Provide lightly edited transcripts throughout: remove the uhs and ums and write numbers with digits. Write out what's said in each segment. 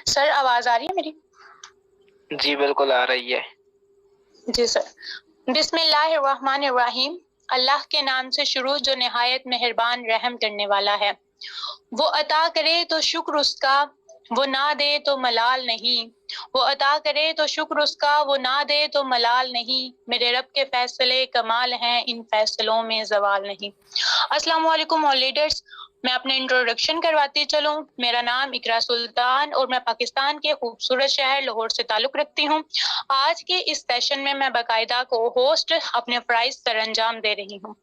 سر آواز آ رہی ہے میری؟ جی بالکل آ رہی ہے جی سر۔ بسم اللہ الرحمن الرحیم، اللہ کے نام سے شروع جو نہایت مہربان رحم کرنے والا ہے۔ وہ عطا کرے تو شکر اس کا، وہ نہ دے تو ملال نہیں۔ وہ عطا کرے تو شکر اس کا، وہ نہ دے تو ملال نہیں۔ میرے رب کے فیصلے کمال ہیں، ان فیصلوں میں زوال نہیں۔ السلام علیکم آل لیڈرز، میں اپنے انٹروڈکشن کرواتی چلوں۔ میرا نام اقرا سلطان اور میں پاکستان کے خوبصورت شہر لاہور سے تعلق رکھتی ہوں۔ آج کے اس سیشن میں میں باقاعدہ کو ہوسٹ اپنے فرائض سر انجام دے رہی ہوں۔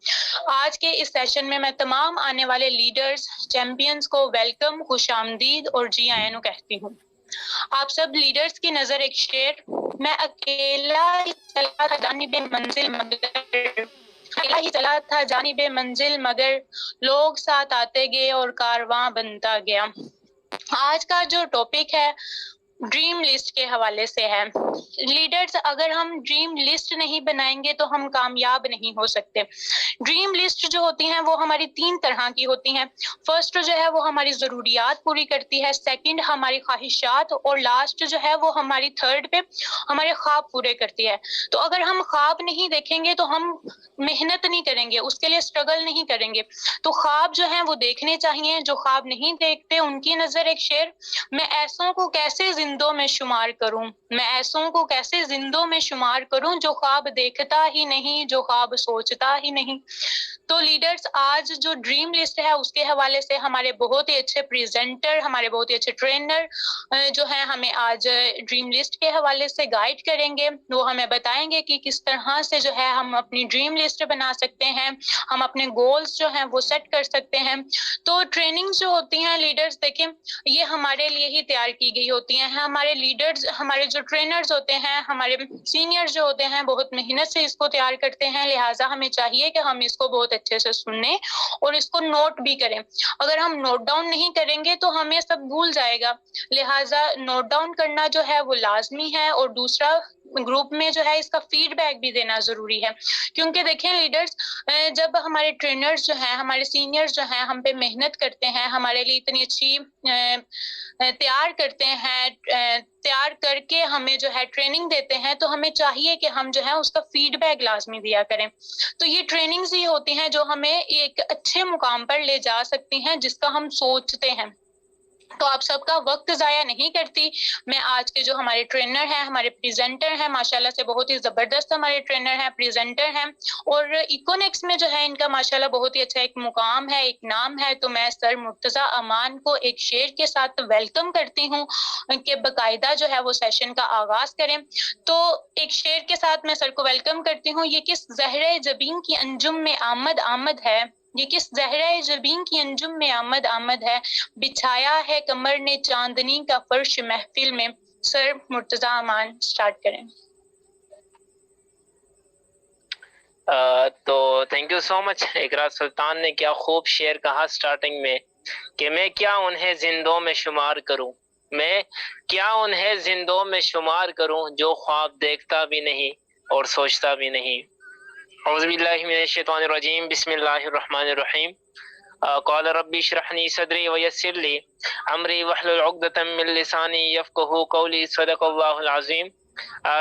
آج کے اس سیشن میں تمام آنے والے لیڈرز، چیمپئنز کو ویلکم، خوش آمدید اور جی آئیں نو کہتی ہوں۔ آپ سب لیڈرز کی نظر ایک شعر، میں اکیلا ہی چلا تھا جانب منزل مگر، اکیلا ہی چلا تھا جانب منزل مگر، لوگ ساتھ آتے گئے اور کارواں بنتا گیا۔ آج کا جو ٹاپک ہے ڈریم لسٹ کے حوالے سے ہے۔ لیڈرز، اگر ہم ڈریم لسٹ نہیں بنائیں گے تو ہم کامیاب نہیں ہو سکتے۔ ڈریم لسٹ جو ہوتی ہیں وہ ہماری تین طرح کی ہوتی ہیں۔ فرسٹ جو ہے وہ ہماری ضروریات پوری کرتی ہے، سیکنڈ ہماری خواہشات، اور لاسٹ جو ہے وہ ہماری تھرڈ پہ ہمارے خواب پورے کرتی ہے۔ تو اگر ہم خواب نہیں دیکھیں گے تو ہم محنت نہیں کریں گے، اس کے لیے اسٹرگل نہیں کریں گے۔ تو خواب جو ہیں وہ دیکھنے چاہیے، جو خواب نہیں دیکھتے ان کی نظر ایک شعر، میں ایسوں کو کیسے زندوں میں شمار کروں، میں ایسوں کو کیسے زندوں میں شمار کروں جو خواب دیکھتا ہی نہیں، جو خواب سوچتا ہی نہیں۔ تو لیڈرز، آج جو ڈریم لسٹ ہے اس کے حوالے سے ہمارے بہت ہی اچھے پریزنٹر، ہمارے بہت ہی اچھے ٹرینر جو ہیں ہمیں آج ڈریم لسٹ کے حوالے سے گائیڈ کریں گے۔ وہ ہمیں بتائیں گے کہ کس طرح سے جو ہے ہم اپنی ڈریم لسٹ بنا سکتے ہیں، ہم اپنے گولز جو ہیں وہ سیٹ کر سکتے ہیں۔ تو ٹریننگز جو ہوتی ہیں لیڈرز، دیکھیں یہ ہمارے لیے ہی تیار کی گئی ہوتی ہیں۔ ہمارے لیڈرز، ہمارے جو ٹرینرز ہوتے ہیں، ہمارے سینئرز جو ہوتے ہیں بہت محنت سے اس کو تیار کرتے ہیں، لہٰذا ہمیں چاہیے کہ ہم اس کو بہت اچھے سے سنیں اور اس کو نوٹ بھی کریں۔ اگر ہم نوٹ ڈاؤن نہیں کریں گے تو ہمیں سب بھول جائے گا، لہٰذا نوٹ ڈاؤن کرنا جو ہے وہ لازمی ہے، اور دوسرا گروپ میں جو ہے اس کا فیڈ بیک بھی دینا ضروری ہے۔ کیونکہ دیکھیں لیڈرز، جب ہمارے ٹرینرز جو ہیں، ہمارے سینئرز جو ہیں ہم پہ محنت کرتے ہیں، ہمارے لیے اتنی اچھی تیار کرتے ہیں، تیار کر کے ہمیں جو ہے ٹریننگ دیتے ہیں، تو ہمیں چاہیے کہ ہم جو ہے اس کا فیڈ بیک لازمی دیا کریں۔ تو یہ ٹریننگز ہی ہوتی ہیں جو ہمیں ایک اچھے مقام پر لے جا سکتی ہیں جس کا ہم سوچتے ہیں۔ تو آپ سب کا وقت ضائع نہیں کرتی، میں آج کے جو ہمارے ٹرینر ہیں، ہمارے پریزنٹر ہیں، ماشاءاللہ سے بہت ہی زبردست ہمارے ٹرینر ہیں، پریزنٹر ہیں، اور ایکونکس میں جو ہے ان کا ماشاءاللہ بہت ہی اچھا ایک مقام ہے، ایک نام ہے۔ تو میں سر مرتضیٰ امان کو ایک شعر کے ساتھ ویلکم کرتی ہوں کہ باقاعدہ جو ہے وہ سیشن کا آغاز کریں۔ تو ایک شعر کے ساتھ میں سر کو ویلکم کرتی ہوں، یہ کس زہرہ جبین کی انجم میں آمد آمد ہے، یہ کس زہرہ جبین کی انجم میں آمد آمد ہے، بچھایا ہے کمر نے چاندنی کا فرش محفل میں۔ سر مرتضیٰ امان سٹارٹ کریں۔ تو تھینک یو سو مچ اقرا سلطان نے کیا خوب شعر کہا سٹارٹنگ میں کہ میں کیا انہیں زندوں میں شمار کروں، میں کیا انہیں زندوں میں شمار کروں جو خواب دیکھتا بھی نہیں اور سوچتا بھی نہیں۔ اعوذ باللہ من الشیطان الرجیم، بسم اللہ الرحمن الرحیم۔ قال ربی اشرح لی صدری ویسر لی امری واحلل عقدۃ من لسانی یفقہوا قولی، صدق اللہ العظیم۔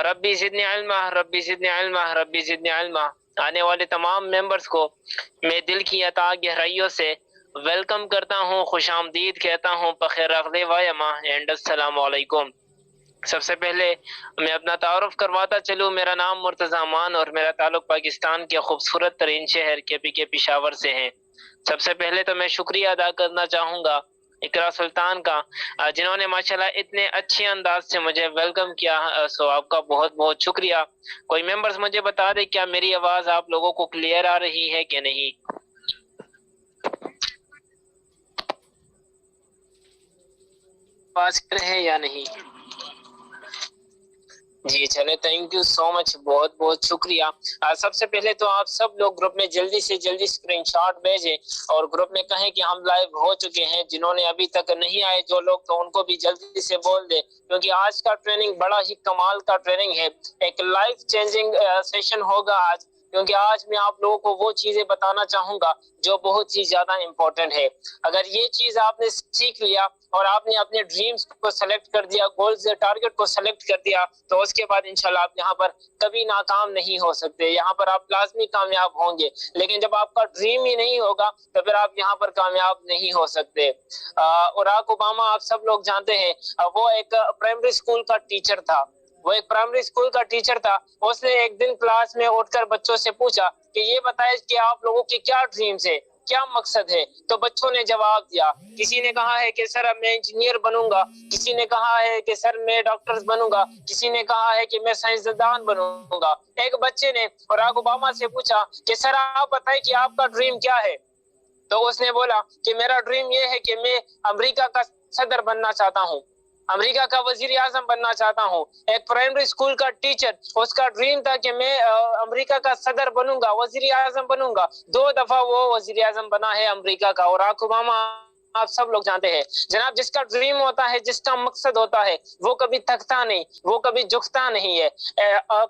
ربی زدنی علما، ربی زدنی علما، ربی زدنی علما۔ آنے والے تمام ممبرز کو میں دل کی عطا گہرائیوں سے ویلکم کرتا ہوں، خوش آمدید کہتا ہوں، بخیر اغلے وایما اینڈ السلام علیکم۔ سب سے پہلے میں اپنا تعارف کرواتا چلوں، میرا نام مرتضیٰ امان اور میرا تعلق پاکستان کے خوبصورت ترین شہر کے پشاور سے ہے۔ سب سے پہلے تو میں شکریہ ادا کرنا چاہوں گا اقرا سلطان کا، جنہوں نے ماشاءاللہ اتنے اچھے انداز سے مجھے ویلکم کیا، سو آپ کا بہت بہت شکریہ۔ کوئی ممبرز مجھے بتا دے کیا میری آواز آپ لوگوں کو کلیئر آ رہی ہے کہ نہیں؟ آواز کلیئر ہے یا نہیں؟ جی چلے، تھینک یو سو مچ، بہت بہت شکریہ۔ سب سے پہلے تو آپ سب لوگ گروپ میں جلدی سے جلدی اسکرین شاٹ بھیجیں اور گروپ میں کہیں کہ ہم لائیو ہو چکے ہیں۔ جنہوں نے ابھی تک نہیں آئے جو لوگ تو ان کو بھی جلدی سے بول دیں، کیونکہ آج کا ٹریننگ بڑا ہی کمال کا ٹریننگ ہے، ایک لائف چینجنگ سیشن ہوگا آج۔ کیونکہ آج میں آپ لوگوں کو وہ چیزیں بتانا چاہوں گا جو بہت ہی زیادہ امپورٹنٹ ہے۔ اگر یہ چیز آپ نے سیکھ لیا اور آپ نے اپنے ڈریمز کو سلیکٹ کر دیا، گولز ٹارگٹ کو سلیکٹ کر دیا، تو اس کے بعد انشاءاللہ آپ یہاں پر کبھی ناکام نہیں ہو سکتے، یہاں پر آپ لازمی کامیاب ہوں گے۔ لیکن جب آپ کا ڈریم ہی نہیں ہوگا تو پھر آپ یہاں پر کامیاب نہیں ہو سکتے۔ باراک اوباما آپ سب لوگ جانتے ہیں، وہ ایک پرائمری اسکول کا ٹیچر تھا۔ وہ ایک پرائمری اسکول کا ٹیچر تھا۔ اس نے ایک دن کلاس میں اٹھ کر بچوں سے پوچھا کہ یہ بتائیں کہ آپ لوگوں کے کیا ڈریمز ہے، کیا مقصد ہے؟ تو بچوں نے جواب دیا، کسی نے کہا ہے کہ سر میں انجینئر بنوں گا، کسی نے کہا ہے کہ سر میں ڈاکٹر بنوں گا، کسی نے کہا ہے کہ میں سائنسدان بنوں گا۔ ایک بچے نے باراک اوباما سے پوچھا کہ سر آپ بتائیں کہ آپ کا ڈریم کیا ہے؟ تو اس نے بولا کہ میرا ڈریم یہ ہے کہ میں امریکہ کا صدر بننا چاہتا ہوں، امریکہ کا وزیر اعظم بننا چاہتا ہوں۔ ایک پرائمری اسکول کا ٹیچر، اس کا ڈریم تھا کہ میں امریکہ کا صدر بنوں گا، وزیر اعظم بنوں گا۔ 2 دفعہ وہ وزیر اعظم بنا ہے امریکہ کا۔ اور باراک اوباما آپ سب لوگ جانتے ہیں جناب، جس کا ڈریم ہوتا ہے، جس کا مقصد ہوتا ہے، وہ کبھی تھکتا نہیں، وہ کبھی جھکتا نہیں ہے۔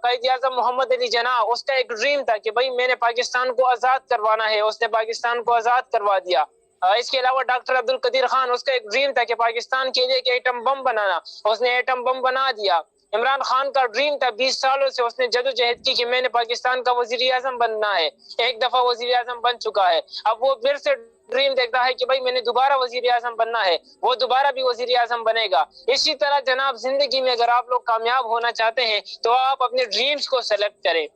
قائد اعظم محمد علی جناح، اس کا ایک ڈریم تھا کہ بھائی میں نے پاکستان کو آزاد کروانا ہے، اس نے پاکستان کو آزاد کروا دیا۔ اس کے علاوہ ڈاکٹر عبدالقدیر خان، اس کا ایک ڈریم تھا کہ پاکستان کے لیے ایک ایٹم بم بنانا، اس نے ایٹم بم بنا دیا۔ عمران خان کا ڈریم تھا، 20 سالوں سے اس نے جدوجہد کی کہ میں نے پاکستان کا وزیر اعظم بننا ہے، ایک دفعہ وزیر اعظم بن چکا ہے۔ اب وہ پھر سے ڈریم دیکھتا ہے کہ بھائی میں نے دوبارہ وزیر اعظم بننا ہے، وہ دوبارہ بھی وزیر اعظم بنے گا۔ اسی طرح جناب زندگی میں اگر آپ لوگ کامیاب ہونا چاہتے ہیں تو آپ اپنے ڈریمز کو سلیکٹ کریں۔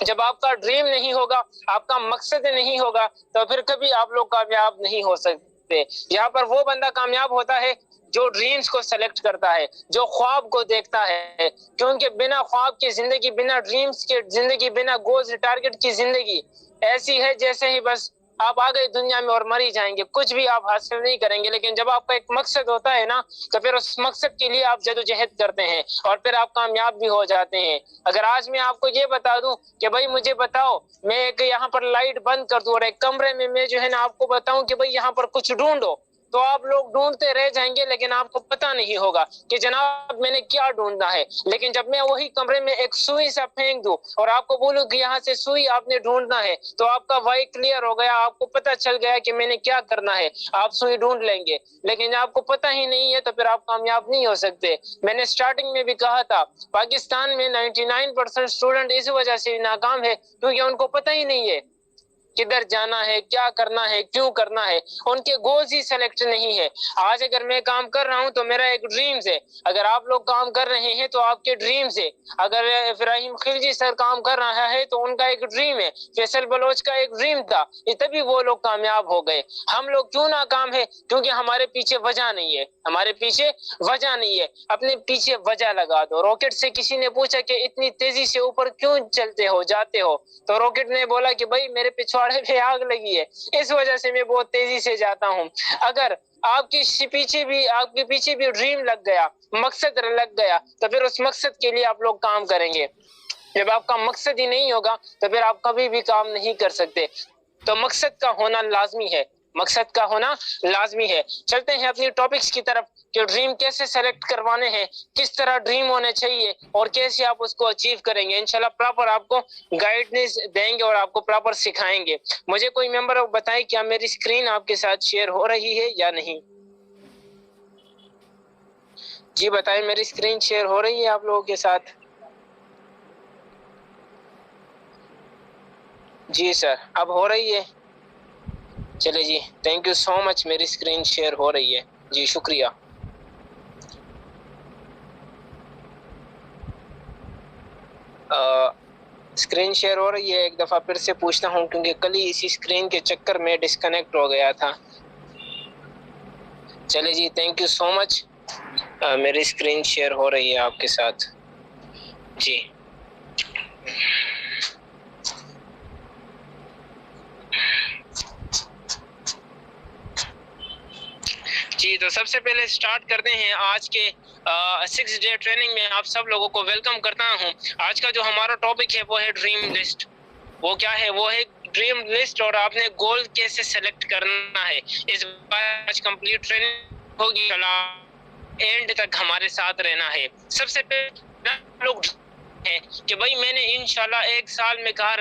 جب آپ کا ڈریم نہیں ہوگا، آپ کا مقصد نہیں ہوگا، تو پھر کبھی آپ لوگ کامیاب نہیں ہو سکتے۔ یہاں پر وہ بندہ کامیاب ہوتا ہے جو ڈریمز کو سلیکٹ کرتا ہے، جو خواب کو دیکھتا ہے، کیونکہ بنا خواب کی زندگی، بنا ڈریمز کے زندگی، بنا گولز ٹارگٹ کی زندگی ایسی ہے جیسے ہی بس آپ آ گئے دنیا میں اور مر ہی جائیں گے، کچھ بھی آپ حاصل نہیں کریں گے۔ لیکن جب آپ کا ایک مقصد ہوتا ہے نا، تو پھر اس مقصد کے لیے آپ جدوجہد کرتے ہیں اور پھر آپ کامیاب بھی ہو جاتے ہیں۔ اگر آج میں آپ کو یہ بتا دوں کہ بھائی مجھے بتاؤ، میں ایک یہاں پر لائٹ بند کر دوں اور ایک کمرے میں جو ہے نا آپ کو بتاؤں کہ بھائی یہاں پر کچھ ڈھونڈو، تو آپ لوگ ڈھونڈتے رہ جائیں گے، لیکن آپ کو پتہ نہیں ہوگا کہ جناب میں نے کیا ڈھونڈنا ہے۔ لیکن جب میں وہی کمرے میں ایک سوئی سا پھینک دوں اور آپ کو بولوں کہ یہاں سے سوئی آپ نے ڈھونڈنا ہے، تو آپ کا وائی کلیئر ہو گیا، آپ کو پتہ چل گیا کہ میں نے کیا کرنا ہے، آپ سوئی ڈھونڈ لیں گے۔ لیکن آپ کو پتہ ہی نہیں ہے تو پھر آپ کامیاب نہیں ہو سکتے۔ میں نے سٹارٹنگ میں بھی کہا تھا، پاکستان میں 99% اسٹوڈنٹ اس وجہ سے ناکام ہے کیونکہ ان کو پتہ ہی نہیں ہے کدھر جانا ہے، کیا کرنا ہے، کیوں کرنا ہے، ان کے گولز ہی سلیکٹ نہیں ہے۔ آج اگر میں کام کر رہا ہوں تو میرا ایک ڈریمز ہے، اگر آپ لوگ کام کر رہے ہیں تو آپ کے ڈریمز ہے۔ اگر ابراہیم خلجی سر کام کر رہا ہے تو ان کا ایک ڈریم ہے، فیصل بلوچ کا ایک ڈریم تھا، تبھی وہ لوگ کامیاب ہو گئے۔ ہم لوگ کیوں ناکام ہے؟ کیونکہ ہمارے پیچھے وجہ نہیں ہے، ہمارے پیچھے وجہ نہیں ہے۔ اپنے پیچھے وجہ لگا دو۔ راکٹ سے کسی نے پوچھا کہ اتنی تیزی سے اوپر کیوں چلتے ہو، جاتے ہو؟ تو راکٹ نے بولا کہ بھائی میرے پچھواڑے پہ آگ لگی ہے، اس وجہ سے میں بہت تیزی سے جاتا ہوں۔ اگر آپ کے پیچھے بھی ڈریم لگ گیا، مقصد لگ گیا، تو پھر اس مقصد کے لیے آپ لوگ کام کریں گے۔ جب آپ کا مقصد ہی نہیں ہوگا تو پھر آپ کبھی بھی کام نہیں کر سکتے۔ تو مقصد کا ہونا لازمی ہے، مقصد کا ہونا لازمی ہے۔ چلتے ہیں اپنی ٹاپکس کی طرف کہ ڈریم کیسے سلیکٹ کروانے ہیں، کس طرح ڈریم ہونے چاہیے اور کیسے آپ اس کو اچیو کریں گے۔ انشاءاللہ پراپر آپ کو گائیڈنس دیں گے اور آپ کو پراپر سکھائیں گے۔ مجھے کوئی ممبر بتائیں کیا میری اسکرین آپ کے ساتھ شیئر ہو رہی ہے یا نہیں؟ جی بتائیں، میری اسکرین شیئر ہو رہی ہے آپ لوگوں کے ساتھ؟ جی سر، اب ہو رہی ہے؟ چلے جی، تھینک یو سو مچ، میری اسکرین شیئر ہو رہی ہے، جی شکریہ۔ اسکرین شیئر ہو رہی ہے؟ ایک دفعہ پھر سے پوچھتا ہوں کیونکہ کل ہی اسی اسکرین کے چکر میں ڈسکنیکٹ ہو گیا تھا۔ چلے جی، تھینک یو سو مچ، میری اسکرین شیئر ہو رہی ہے آپ کے ساتھ، جی۔ جی تو سب سے پہلے سٹارٹ کرتے ہیں آج کے 6 ڈے ٹریننگ میں آپ سب لوگوں کو ویلکم کرتا ہوں۔ آج کا جو ہمارا ٹاپک ہے وہ ہے ڈریم لسٹ۔ وہ کیا ہے؟ وہ ہے ڈریم لسٹ اور آپ نے گول کیسے سلیکٹ کرنا ہے۔ اس بار آج کمپلیٹ ٹریننگ ہوگی، اینڈ تک ہمارے ساتھ رہنا ہے۔ سب سے پہلے لوگ ہیں کہ بھائی میں نے انشاءاللہ 1 سال میں کہا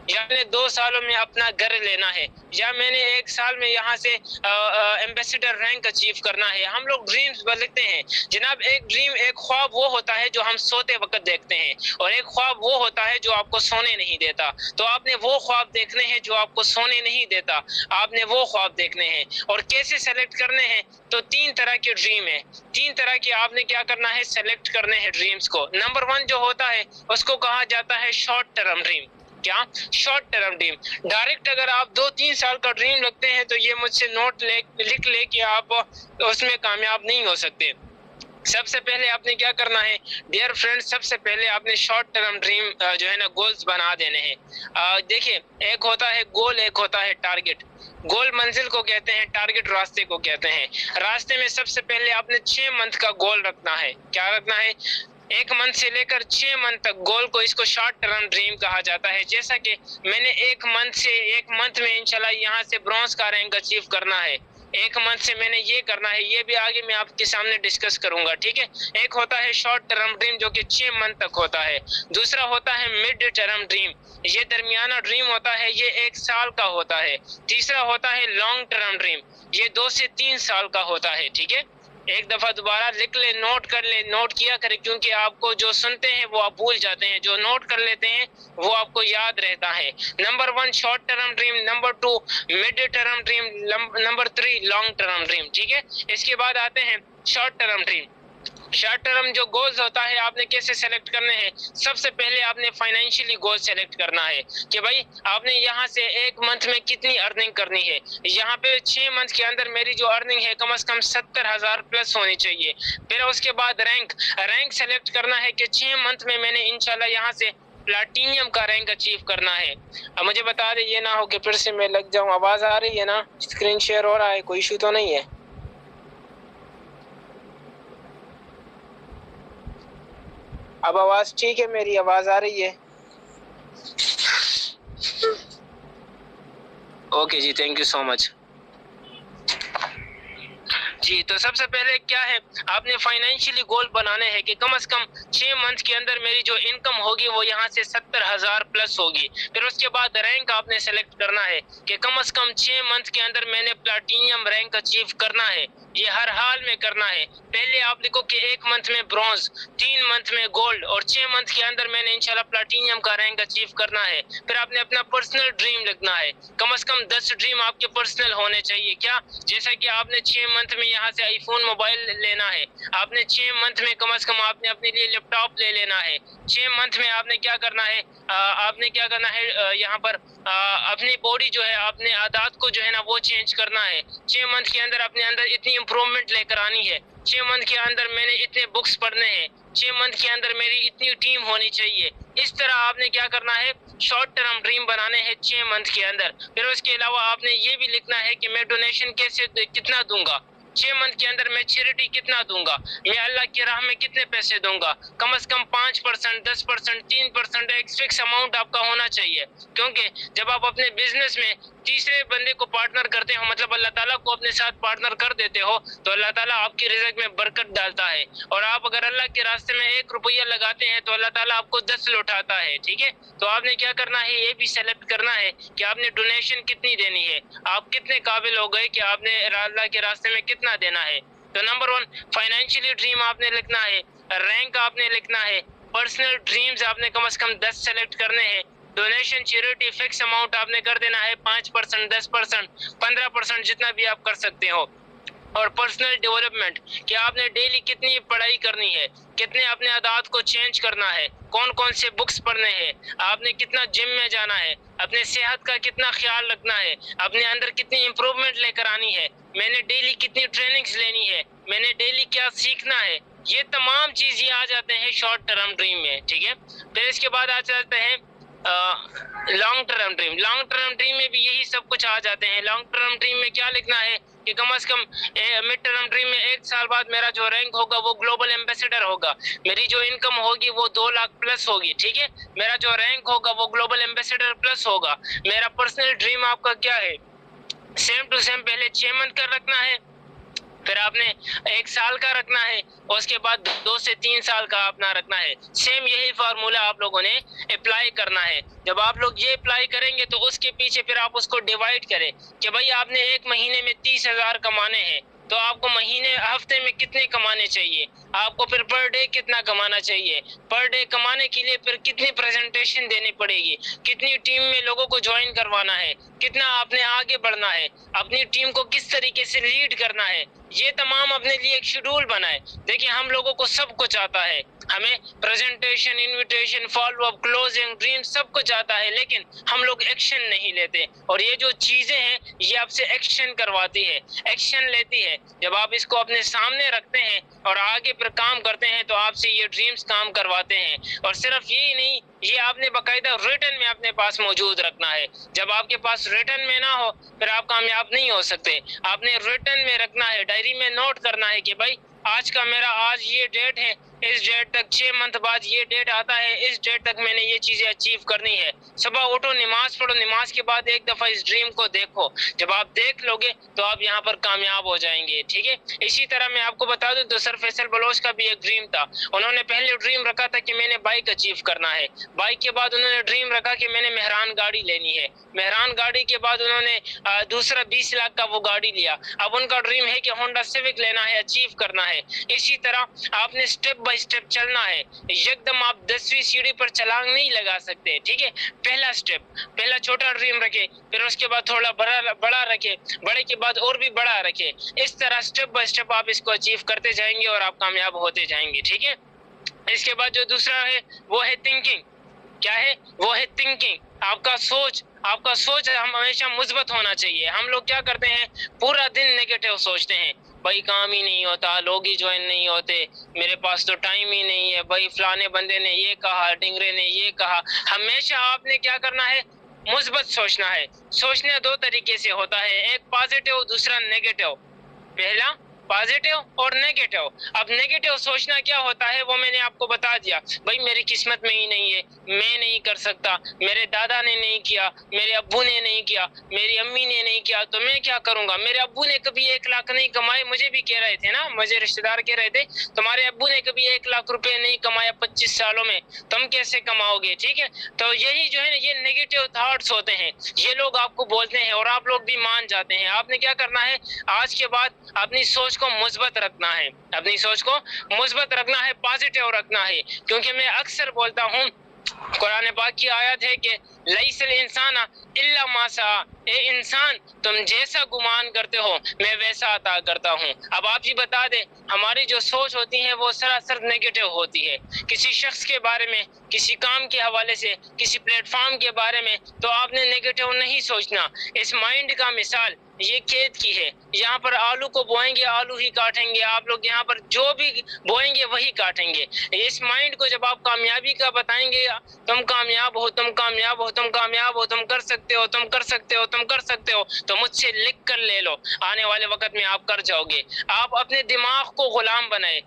یا میں نے 2 سالوں میں اپنا گھر لینا ہے، یا میں نے 1 سال میں یہاں سے ایمبیسڈر رینک اچیو کرنا ہے۔ ہم لوگ ڈریمز لکھتے ہیں جناب۔ ایک ڈریم، ایک خواب وہ ہوتا ہے جو ہم سوتے وقت دیکھتے ہیں، اور ایک خواب وہ ہوتا ہے جو آپ کو سونے نہیں دیتا۔ تو آپ نے وہ خواب دیکھنے ہیں جو آپ کو سونے نہیں دیتا، آپ نے وہ خواب دیکھنے ہیں۔ اور کیسے سیلیکٹ کرنے ہیں؟ تو 3 طرح کے ڈریم ہیں، 3 طرح کے آپ نے کیا کرنا ہے؟ سیلیکٹ کرنے ہیں ڈریمز کو۔ نمبر 1 جو ہوتا ہے اس کو کہا جاتا ہے شارٹ ٹرم ڈریم۔ کیا؟ Short term dream. ڈائریکٹ اگر آپ 2-3 سال کا ڈریم رکھتے ہیں تو یہ مجھ سے نوٹ لکھ لے کہ آپ اس میں کامیاب نہیں ہو سکتے۔ سب سے پہلے آپ نے کیا کرنا ہے ڈیئر فرینڈ؟ سب سے پہلے آپ نے شارٹ ٹرم ڈریم جو ہے نا گولز بنا دینے ہیں۔ دیکھیں، ایک ہوتا ہے گول، ایک ہوتا ہے ٹارگٹ۔ گول منزل کو کہتے ہیں، ٹارگٹ راستے کو کہتے ہیں۔ راستے میں سب سے پہلے آپ نے 6 منتھ کا گول رکھنا ہے۔ کیا رکھنا ہے؟ 1 منتھ سے لے کر 6 منتھ تک گول کو، اس کو شارٹ ٹرم ڈریم کہا جاتا ہے۔ جیسا کہ میں نے 1 منتھ میں انشاءاللہ یہاں سے برونز کا رینک اچیو کرنا ہے، 1 منتھ سے میں نے یہ کرنا ہے، یہ بھی آگے میں آپ کے سامنے ڈسکس کروں گا، ٹھیک ہے۔ ایک ہوتا ہے شارٹ ٹرم ڈریم جو کہ 6 منتھ تک ہوتا ہے۔ دوسرا ہوتا ہے مڈ ٹرم ڈریم، یہ درمیانہ ڈریم ہوتا ہے، یہ 1 سال کا ہوتا ہے۔ تیسرا ہوتا ہے لانگ ٹرم ڈریم، یہ 2 سے 3 سال کا ہوتا ہے، ٹھیک ہے۔ ایک دفعہ دوبارہ لکھ لیں، نوٹ کر لیں، نوٹ کیا کریں، کیونکہ آپ کو جو سنتے ہیں وہ آپ بھول جاتے ہیں، جو نوٹ کر لیتے ہیں وہ آپ کو یاد رہتا ہے۔ Number 1 short term dream, number 2 mid term dream, number 3 long term dream, ٹھیک ہے۔ اس کے بعد آتے ہیں short term dream. Short term جو گولز ہوتا ہے آپ نے کیسے سیلیکٹ کرنے ہیں؟ سب سے پہلے آپ نے فائنینشلی گول سیلیکٹ کرنا ہے کہ بھائی آپ نے یہاں سے 1 منتھ میں کتنی ارننگ کرنی ہے۔ یہاں پہ 6 منتھ کے اندر میری جو ارننگ ہے کم از کم 70,000 پلس ہونی چاہیے۔ پھر اس کے بعد رینک سیلیکٹ کرنا ہے کہ 6 منتھ میں میں نے انشاءاللہ یہاں سے پلاٹینیم کا رینک اچیو کرنا ہے۔ اب مجھے بتا دیں، یہ نہ ہو کہ پھر سے میں لگ جاؤں۔ آواز آ رہی ہے نا؟ اسکرین شیئر ہو رہا ہے؟ کوئی ایشو تو نہیں ہے؟ اب آواز ٹھیک ہے؟ میری آواز آ رہی ہے؟ اوکے جی، تھینک یو سو مچ۔ جی، تو سب سے پہلے کیا ہے، آپ نے فائنینشلی گول بنانے ہیں کہ کم از کم 6 منتھ کے اندر میری جو انکم ہوگی وہ یہاں سے 70,000 پلس ہوگی۔ پھر اس کے بعد رینک آپ نے سیلیکٹ کرنا ہے کہ کم از کم 6 منتھ کے اندر میں نے پلاٹینیم رینک اچیو کرنا ہے، یہ ہر حال میں کرنا ہے۔ پہلے آپ لکھو کہ 1 منتھ میں برونز، 3 منتھ میں گولڈ، اور 6 منتھ کے اندر میں نے انشاءاللہ پلاٹینیم کا رینک اچیو کرنا ہے۔ پھر آپ نے اپنا پرسنل ڈریم لکھنا ہے، کم از کم 10 ڈریم آپ کے پرسنل ہونے چاہیے۔ کیا؟ جیسا کہ آپ نے 6 منتھ میں یہاں سے آئی فون موبائل لینا ہے، آپ نے 6 منتھ میں کم از کم آپ نے اپنے لیے لیپ ٹاپ لے لینا ہے۔ 6 منتھ میں آپ نے کیا کرنا ہے، یہاں پر اپنی باڈی جو ہے، اپنے عادات کو جو ہے نا وہ چینج کرنا ہے۔ 6 منتھ کے اندر اپنے اندر اتنی امپروومنٹ لے کر آنی ہے۔ 6 منتھ کے اندر میں نے اتنے بکس پڑھنے ہیں، 6 منتھ کے اندر میری اتنی ٹیم ہونی چاہیے۔ اس طرح آپ نے کیا کرنا ہے، شارٹ ٹرم ڈریم بنانے ہیں 6 منتھ کے اندر۔ پھر اس کے علاوہ آپ نے یہ بھی لکھنا ہے کہ میں ڈونیشن کتنا دوں گا، 6 منتھ کے اندر میں چیریٹی کتنا دوں گا، میں اللہ کی راہ میں کتنے پیسے دوں گا۔ کم از کم 5%، 10%، 3%، ایک فکس اماؤنٹ آپ کا ہونا چاہیے، کیونکہ جب آپ اپنے بزنس میں تیسرے بندے کو پارٹنر کرتے ہو، مطلب اللہ تعالیٰ کو اپنے ساتھ پارٹنر کر دیتے ہو، تو اللہ تعالیٰ آپ کی رزق میں برکت ڈالتا ہے، اور آپ اگر اللہ کے راستے میں 1 روپیہ لگاتے ہیں تو اللہ تعالیٰ آپ کو 10 لوٹاتا ہے، ٹھیک ہے۔ تو آپ نے کیا کرنا ہے، یہ بھی سیلیکٹ کرنا ہے کہ آپ نے ڈونیشن کتنی دینی ہے، آپ کتنے قابل ہو گئے کہ آپ نے اللہ کے راستے میں کتنا دینا ہے۔ تو نمبر 1 فائنینشلی ڈریم آپ نے لکھنا ہے، رینک آپ نے لکھنا ہے، پرسنل ڈریمز آپ نے کم از کم 10 سیلیکٹ کرنے ہیں، ڈونیشن چیریٹی فکس اماؤنٹ آپ نے کر دینا ہے 5%، 10%، 15%، جتنا بھی آپ کر سکتے ہو۔ اور پرسنل ڈیولپمنٹ کہ آپ نے ڈیلی کتنی پڑھائی کرنی ہے، کتنے اپنے عادات کو چینج کرنا ہے، کون سے بکس پڑھنے ہیں، آپ نے کتنا جم میں جانا ہے، اپنے صحت کا کتنا خیال رکھنا ہے، اپنے اندر کتنی امپروومنٹ لے کر آنی ہے، میں نے ڈیلی کتنی ٹریننگز لینی ہے، میں نے ڈیلی کیا سیکھنا ہے، یہ تمام چیزیں آ جاتے ہیں شارٹ ٹرم ڈریم میں، ٹھیک ہے۔ پھر اس کے بعد آ جاتے ہیں long term dream. Long term dream میں بھی یہی سب کچھ آ جاتے ہیں۔ لانگ ٹرم ڈریم میں کیا لکھنا ہے کہ کم از کم مڈ ٹرم ڈریم میں 1 سال بعد میرا جو رینک ہوگا وہ گلوبل ایمبیسڈر ہوگا، میری جو انکم ہوگی وہ 2 لاکھ پلس ہوگی، ٹھیک ہے۔ میرا جو رینک ہوگا وہ گلوبل ایمبیسڈر پلس ہوگا۔ میرا پرسنل ڈریم آپ کا کیا ہے، سیم ٹو سیم پہلے 6 منتھ کا رکھنا ہے، پھر آپ نے 1 سال کا رکھنا ہے، اور اس کے بعد 2 سے 3 سال کا اپنا رکھنا ہے۔ سیم یہی فارمولا آپ لوگوں نے اپلائی کرنا ہے۔ جب آپ لوگ یہ اپلائی کریں گے تو اس کے پیچھے پھر آپ اس کو ڈیوائڈ کریں کہ بھائی آپ نے 1 مہینے میں 30,000 کمانے ہیں، تو آپ کو ہفتے میں کتنے کمانے چاہیے، آپ کو پھر پر ڈے کتنا کمانا چاہیے، پر ڈے کمانے کے لیے پھر کتنی پریزنٹیشن دینی پڑے گی، کتنی ٹیم میں لوگوں کو جوائن کروانا ہے، کتنا آپ نے آگے بڑھنا ہے، اپنی ٹیم کو کس طریقے سے لیڈ کرنا ہے، یہ تمام اپنے لیے ایک شیڈول بنائے۔ دیکھیں ہم لوگوں کو سب کچھ آتا ہے، ہمیں presentation, invitation, follow up, closing, dream سب کچھ آتا ہے، لیکن ہم لوگ ایکشن نہیں لیتے، اور یہ جو چیزیں ہیں یہ آپ سے ایکشن کرواتی ہے، ایکشن لیتی ہے۔ جب آپ اس کو اپنے سامنے رکھتے ہیں اور آگے پر کام کرتے ہیں تو آپ سے یہ ڈریمز کام کرواتے ہیں۔ اور صرف یہی نہیں، یہ آپ نے باقاعدہ ریٹن میں اپنے پاس موجود رکھنا ہے۔ جب آپ کے پاس ریٹن میں نہ ہو پھر آپ کامیاب نہیں ہو سکتے۔ آپ نے ریٹن میں رکھنا ہے، ڈائری میں نوٹ کرنا ہے کہ بھائی آج یہ ڈیٹ ہے، اس ڈیٹ تک 6 منتھ بعد یہ ڈیٹ آتا ہے، اس ڈیٹ تک میں نے یہ چیزیں اچیو کرنی ہے۔ صبح اٹھو، نماز پڑھو، نماز کے بعد ایک دفعہ اس ڈریم کو دیکھو۔ جب آپ دیکھ لو گے تو آپ یہاں پر کامیاب ہو جائیں گے، ٹھیک ہے۔ اسی طرح میں آپ کو بتا دوں تو سر فیصل بلوچ کا بھی ایک ڈریم تھا۔ انہوں نے پہلے ڈریم رکھا تھا کہ میں نے بائک اچیو کرنا ہے، بائک کے بعد انہوں نے ڈریم رکھا کہ میں نے مہران گاڑی لینی ہے، مہران گاڑی کے بعد انہوں نے دوسرا 20 لاکھ کا وہ گاڑی لیا۔ اب ان کا ڈریم ہے کہ ہونڈا سیوک لینا ہے، اچیو کرنا ہے۔ اسی طرح آپ نے سٹیپ بائی سٹیپ چلنا ہے، یکدم آپ 10ویں سیڑھی پر چھلانگ نہیں لگا سکتے، ٹھیک ہے۔ پہلا سٹیپ، پہلا چھوٹا ڈریم رکھے، پھر اس کے بعد تھوڑا بڑا رکھے، بڑے کے بعد اور بھی بڑا رکھے۔ اس طرح سٹیپ بائی سٹیپ آپ اس کو اچیو کرتے جائیں گے اور آپ کامیاب ہوتے جائیں گے، ٹھیک ہے۔ اس کے بعد جو دوسرا ہے وہ ہے تھنکنگ۔ کیا ہے؟ وہ ہے تھنکنگ، آپ کا سوچ ہمیشہ مثبت ہونا چاہیے۔ ہم لوگ کیا کرتے ہیں، پورا دن نیگیٹو سوچتے ہیں، بھائی کام ہی نہیں ہوتا، لوگ ہی جوائن نہیں ہوتے، میرے پاس تو ٹائم ہی نہیں ہے، بھائی فلانے بندے نے یہ کہا، ڈنگرے نے یہ کہا۔ ہمیشہ آپ نے کیا کرنا ہے، مثبت سوچنا ہے۔ سوچنا 2 طریقے سے ہوتا ہے، ایک پازیٹیو، دوسرا نیگیٹو۔ پہلا پازیٹیو اور نیگیٹو۔ اب نیگیٹو سوچنا کیا ہوتا ہے وہ میں نے آپ کو بتا دیا، بھائی میری قسمت میں ہی نہیں ہے، میں نہیں کر سکتا، میرے دادا نے نہیں کیا، میرے ابو نے نہیں کیا، میری امی نے نہیں کیا، تو میں کیا کروں گا۔ میرے ابو نے کبھی 1 لاکھ نہیں کمائے، مجھے بھی کہہ رہے تھے نا، مجھے رشتہ دار کہہ رہے تھے تمہارے ابو نے کبھی 1 لاکھ روپے نہیں کمایا 25 سالوں میں، تم کیسے کماؤ گے، ٹھیک ہے۔ تو یہی جو ہے نا، یہ نیگیٹو تھاٹس ہوتے ہیں، یہ لوگ آپ کو بولتے ہیں اور آپ لوگ بھی مان جاتے ہیں۔ آپ نے کیا کرنا ہے، آج کے بعد اپنی سوچ کو مثبت رکھنا ہے، اپنی سوچ کو مثبت رکھنا ہے، پازیٹیو رکھنا ہے، کیونکہ میں اکثر بولتا ہوں، قرآن پاک کی آیت ہے کہ لیس الانسان الا ما سعی، اے انسان تم جیسا گمان کرتے ہو میں ویسا عطا کرتا ہوں۔ اب آپ جی بتا دیں، ہماری جو سوچ ہوتی ہے وہ سراسر نیگیٹو ہوتی ہے، کسی شخص کے بارے میں، کسی کام کے حوالے سے، کسی پلیٹ فارم کے بارے میں، تو آپ نے نیگیٹو نہیں سوچنا۔ اس مائنڈ کا مثال یہ کھیت کی ہے، یہاں پر آلو کو بوئیں گے، آلو ہی کاٹیں گے، آپ لوگ یہاں پر جو بھی بوئیں گے وہی کاٹیں گے۔ اس مائنڈ کو جب آپ کامیابی کا بتائیں گے، تم کامیاب ہو، تم کامیاب ہو، تم کامیاب ہو، تم کر سکتے ہو، تم کر سکتے ہو، تم کر سکتے ہو، تو مجھ سے لکھ کر لے لو، آنے والے وقت میں آپ کر جاؤ گے۔ آپ اپنے دماغ کو غلام بنائے،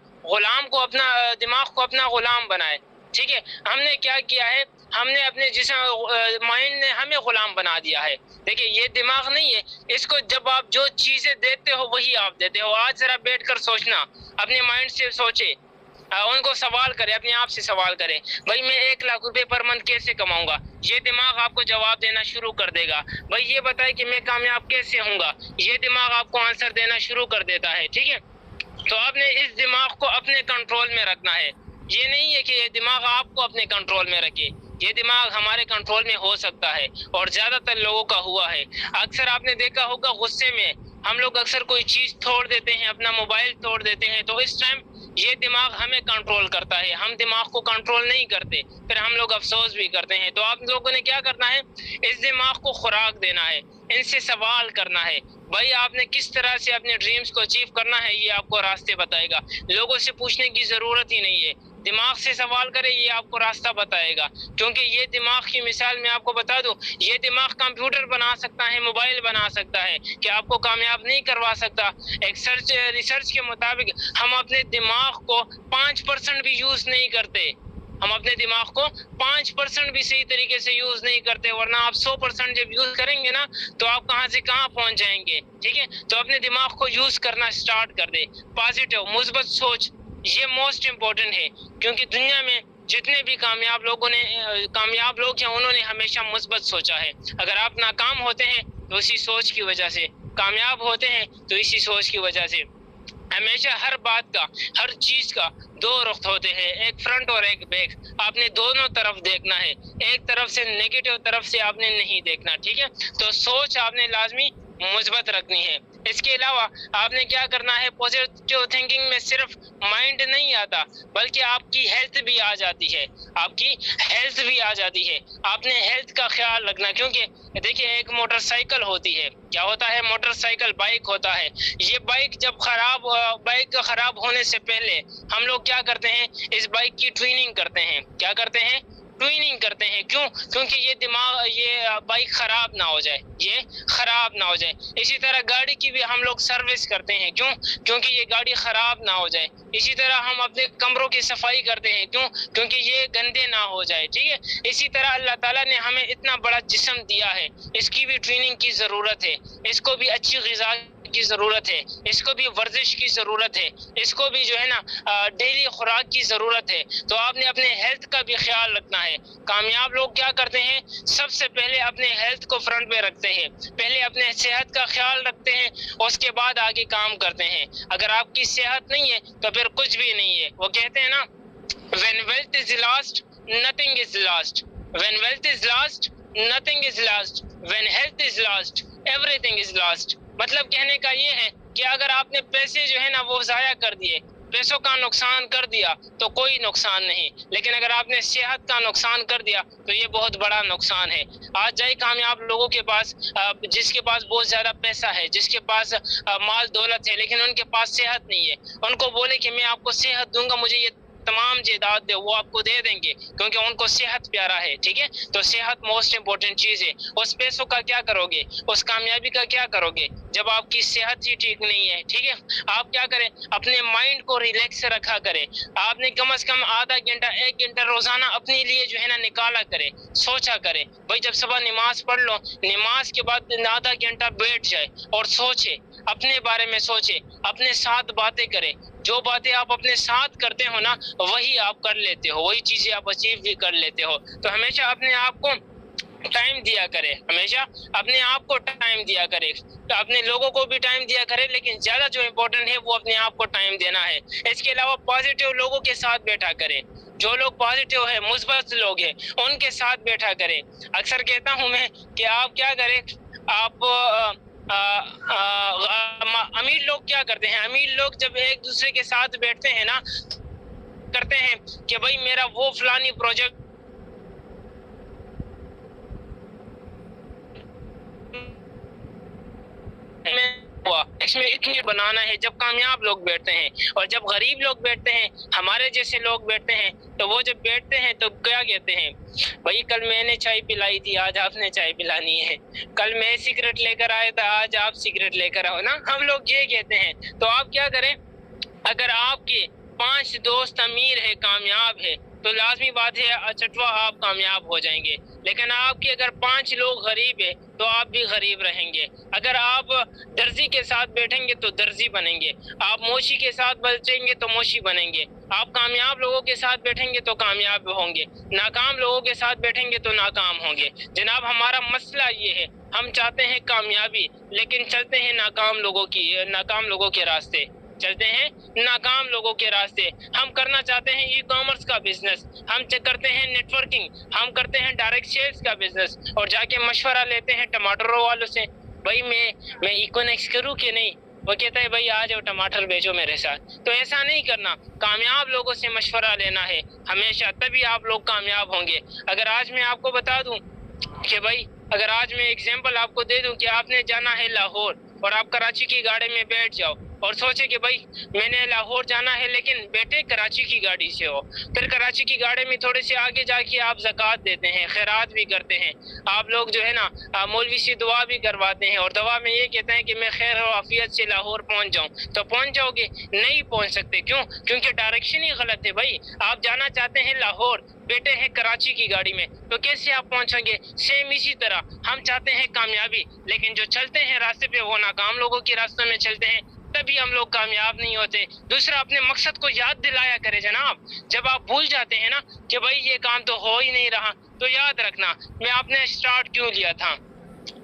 دماغ کو اپنا غلام بنائے، ٹھیک ہے۔ ہم نے کیا کیا ہے، ہم نے اپنے مائنڈ نے ہمیں غلام بنا دیا ہے۔ دیکھیں یہ دماغ نہیں ہے، اس کو جب آپ جو چیزیں دیتے ہو وہی آپ دیتے ہو۔ آج ذرا بیٹھ کر سوچنا، اپنے مائنڈ سے سوچے، ان کو سوال کرے، اپنے آپ سے سوال کرے، بھائی میں 1 لاکھ روپے پر منتھ کیسے کماؤں گا؟ یہ دماغ آپ کو جواب دینا شروع کر دے گا۔ بھائی یہ بتائے کہ میں کامیاب کیسے ہوں گا؟ یہ دماغ آپ کو آنسر دینا شروع کر دیتا ہے، ٹھیک ہے۔ تو آپ نے اس دماغ کو اپنے کنٹرول میں رکھنا ہے، یہ نہیں ہے کہ یہ دماغ آپ کو اپنے کنٹرول میں رکھے، یہ دماغ ہمارے کنٹرول میں ہو سکتا ہے، اور زیادہ تر لوگوں کا ہوا ہے۔ اکثر آپ نے دیکھا ہوگا غصے میں ہم لوگ اکثر کوئی چیز توڑ دیتے ہیں، اپنا موبائل توڑ دیتے ہیں، تو اس ٹائم یہ دماغ ہمیں کنٹرول کرتا ہے، ہم دماغ کو کنٹرول نہیں کرتے، پھر ہم لوگ افسوس بھی کرتے ہیں۔ تو آپ لوگوں نے کیا کرنا ہے، اس دماغ کو خوراک دینا ہے، ان سے سوال کرنا ہے، بھائی آپ نے کس طرح سے اپنے ڈریمز کو اچیو کرنا ہے، یہ آپ کو راستے بتائے گا۔ لوگوں سے پوچھنے کی ضرورت ہی نہیں ہے، دماغ سے سوال کرے، یہ آپ کو راستہ بتائے گا۔ کیونکہ یہ دماغ کی مثال میں آپ کو بتا دوں، یہ دماغ کمپیوٹر بنا سکتا ہے، موبائل بنا سکتا ہے، کہ آپ کو کامیاب نہیں کروا سکتا۔ ایک ریسرچ کے مطابق ہم اپنے دماغ کو 5% بھی یوز نہیں کرتے، ہم اپنے دماغ کو 5% بھی صحیح طریقے سے یوز نہیں کرتے، ورنہ آپ 100% جب یوز کریں گے نا تو آپ کہاں سے کہاں پہنچ جائیں گے. ٹھیک ہے، تو اپنے دماغ کو یوز کرنا سٹارٹ کر دے. پازیٹیو مثبت سوچ یہ موسٹ امپورٹنٹ ہے، کیونکہ دنیا میں جتنے بھی کامیاب لوگ ہیں انہوں نے ہمیشہ مثبت سوچا ہے. اگر آپ ناکام ہوتے ہیں تو اسی سوچ کی وجہ سے، کامیاب ہوتے ہیں تو اسی سوچ کی وجہ سے. ہمیشہ ہر بات کا، ہر چیز کا دو رخ ہوتے ہیں، ایک فرنٹ اور ایک بیک. آپ نے دونوں طرف دیکھنا ہے، ایک طرف سے نیگیٹو طرف سے آپ نے نہیں دیکھنا. ٹھیک ہے، تو سوچ آپ نے لازمی مثبت رکھنی ہے. اس کے علاوہ آپ نے کیا کرنا ہے، پوزیٹیو تھنکنگ میں صرف مائنڈ نہیں آتا بلکہ آپ کی ہیلتھ بھی آ جاتی ہے. آپ کی ہیلتھ بھی آ جاتی ہے. آپ نے ہیلتھ کا خیال رکھنا، کیونکہ دیکھیے ایک موٹر سائیکل ہوتی ہے. کیا ہوتا ہے؟ موٹر سائیکل، بائک ہوتا ہے. یہ بائک جب بائک خراب ہونے سے پہلے ہم لوگ کیا کرتے ہیں؟ اس بائک کی ٹویننگ کرتے ہیں. کیا کرتے ہیں؟ ٹویننگ کرتے ہیں. کیوں؟ کیونکہ یہ بائک خراب نہ ہو جائے، یہ خراب نہ ہو جائے. اسی طرح گاڑی کی بھی ہم لوگ سروس کرتے ہیں. کیوں؟ کیونکہ یہ گاڑی خراب نہ ہو جائے. اسی طرح ہم اپنے کمروں کی صفائی کرتے ہیں. کیوں؟ کیونکہ یہ گندے نہ ہو جائے. ٹھیک ہے، اسی طرح اللہ تعالیٰ نے ہمیں اتنا بڑا جسم دیا ہے، اس کی بھی ٹریننگ کی ضرورت ہے، اس کو بھی اچھی غذا کی ضرورت ہے، اس کو بھی ورزش کی ضرورت ہے، اس کو بھی جو ہے نا ڈیلی خوراک کی ضرورت ہے. تو آپ نے اپنے ہیلتھ کا بھی خیال رکھنا ہے. کامیاب لوگ کیا کرتے ہیں؟ سب سے پہلے اپنے ہیلتھ کو فرنٹ میں رکھتے ہیں، پہلے اپنے صحت کا خیال رکھتے ہیں، اس کے بعد آگے کام کرتے ہیں. اگر آپ کی صحت نہیں ہے تو پھر کچھ بھی نہیں ہے. وہ کہتے ہیں نا when wealth is lost nothing is lost, when wealth is lost nothing is lost, when health is lost everything is lost. مطلب کہنے کا یہ ہے کہ اگر آپ نے پیسے جو ہے نا وہ ضائع کر دیے، پیسوں کا نقصان کر دیا تو کوئی نقصان نہیں، لیکن اگر آپ نے صحت کا نقصان کر دیا تو یہ بہت بڑا نقصان ہے. آج جائے کامیاب لوگوں کے پاس، جس کے پاس بہت زیادہ پیسہ ہے، جس کے پاس مال دولت ہے، لیکن ان کے پاس صحت نہیں ہے. ان کو بولے کہ میں آپ کو صحت دوں گا، مجھے یہ تمام جائیداد دے، وہ آپ کو دے دیں گے کیونکہ ان کو صحت پیارا ہے. ٹھیک ہے، تو صحت موسٹ امپورٹنٹ چیز ہے. اس پیسوں کا کیا کرو گے؟ اس کامیابی کا کیا کرو گے جب آپ کی صحت ہی ٹھیک نہیں ہے؟ ٹھیک ہے، آپ کیا کریں؟ اپنے مائنڈ کو ریلیکس رکھا کرے. آپ نے کم از کم آدھا گھنٹہ 1 گھنٹہ روزانہ اپنے لیے جو ہے نا نکالا کرے، سوچا کرے. بھائی جب صبح نماز پڑھ لو، نماز کے بعد آدھا گھنٹہ بیٹھ جائے اور سوچے، اپنے بارے میں سوچے، اپنے ساتھ باتیں کرے. جو باتیں آپ اپنے ساتھ کرتے ہو نا وہی آپ کر لیتے ہو، وہی چیزیں آپ اچیو بھی کر لیتے ہو. تو ہمیشہ اپنے آپ کو ٹائم دیا کرے، ہمیشہ اپنے آپ کو ٹائم دیا کرے. اپنے لوگوں کو بھی ٹائم دیا کرے، لیکن زیادہ جو امپورٹنٹ ہے وہ اپنے آپ کو ٹائم دینا ہے. اس کے علاوہ پازیٹیو لوگوں کے ساتھ بیٹھا کرے. جو لوگ پازیٹیو ہے، مثبت لوگ ہیں، ان کے ساتھ بیٹھا کرے. اکثر کہتا ہوں میں کہ آپ کیا کریں، آپ امیر لوگ کیا کرتے ہیں؟ امیر لوگ جب ایک دوسرے کے ساتھ بیٹھتے ہیں نا، کرتے ہیں کہ بھائی میرا وہ فلانی پروجیکٹ اس میں اتنی بنانا ہے. جب کامیاب لوگ بیٹھتے ہیں اور جب غریب لوگ بیٹھتے ہیں، ہمارے جیسے لوگ بیٹھتے ہیں، تو وہ جب بیٹھتے ہیں تو کیا کہتے ہیں؟ بھائی کل میں نے چائے پلائی تھی، آج آپ نے چائے پلانی ہے. کل میں سگریٹ لے کر آیا تھا، آج آپ سگریٹ لے کر آؤ نا. ہم لوگ یہ کہتے ہیں. تو آپ کیا کریں؟ اگر آپ کے 5 دوست امیر ہے، کامیاب ہے، تو لازمی بات ہے چٹوا آپ کامیاب ہو جائیں گے. لیکن آپ کے اگر 5 لوگ غریب ہیں تو آپ بھی غریب رہیں گے. اگر آپ درزی کے ساتھ بیٹھیں گے تو درزی بنیں گے، آپ موچی کے ساتھ بیٹھیں گے تو موچی بنیں گے. آپ کامیاب لوگوں کے ساتھ بیٹھیں گے تو کامیاب ہوں گے، ناکام لوگوں کے ساتھ بیٹھیں گے تو ناکام ہوں گے. جناب ہمارا مسئلہ یہ ہے، ہم چاہتے ہیں کامیابی لیکن چلتے ہیں ناکام لوگوں کے راستے، چلتے ہیں ناکام لوگوں کے راستے. ہم کرنا چاہتے ہیں ای کامرس کا بزنس، ہم کرتے ہیں نیٹ ورکنگ، ہم کرتے ہیں ڈائریکٹ سیلز کا بزنس، اور جا کے مشورہ لیتے ہیں ٹماٹروں والوں سے، بھائی میں ایکونیکس کروں کہ نہیں؟ وہ کہتا ہے بھائی آ جاؤ ٹماٹر بیچو میرے ساتھ. تو ایسا نہیں کرنا، کامیاب لوگوں سے مشورہ لینا ہے ہمیشہ، تبھی آپ لوگ کامیاب ہوں گے. اگر آج میں آپ کو بتا دوں کہ بھائی، اگر آج میں ایگزامپل آپ کو دے دوں کہ آپ نے جانا ہے لاہور اور آپ کراچی کی گاڑی میں بیٹھ جاؤ، اور سوچے کہ بھائی میں نے لاہور جانا ہے لیکن بیٹے کراچی کی گاڑی سے ہو، پھر کراچی کی گاڑی میں تھوڑے سے آگے جا کے آپ زکوٰۃ دیتے ہیں، خیرات بھی کرتے ہیں، آپ لوگ جو ہے نا مولوی سے دعا بھی کرواتے ہیں، اور دعا میں یہ کہتے ہیں کہ میں خیر و عافیت سے لاہور پہنچ جاؤں، تو پہنچ جاؤ گے؟ نہیں پہنچ سکتے۔ کیوں؟ کیونکہ ڈائریکشن ہی غلط ہے بھائی۔ آپ جانا چاہتے ہیں لاہور، بیٹے ہیں کراچی کی گاڑی میں، تو کیسے آپ پہنچیں گے؟ سیم اسی طرح ہم چاہتے ہیں کامیابی، لیکن جو چلتے ہیں راستے پہ وہ ناکام لوگوں کے راستوں میں چلتے ہیں، تبھی ہم لوگ کامیاب نہیں ہوتے۔ دوسرا، اپنے مقصد کو یاد دلایا کرے جناب۔ جب آپ بھول جاتے ہیں نا کہ بھائی یہ کام تو ہو ہی نہیں رہا، تو یاد رکھنا میں آپ نے اسٹارٹ کیوں لیا تھا۔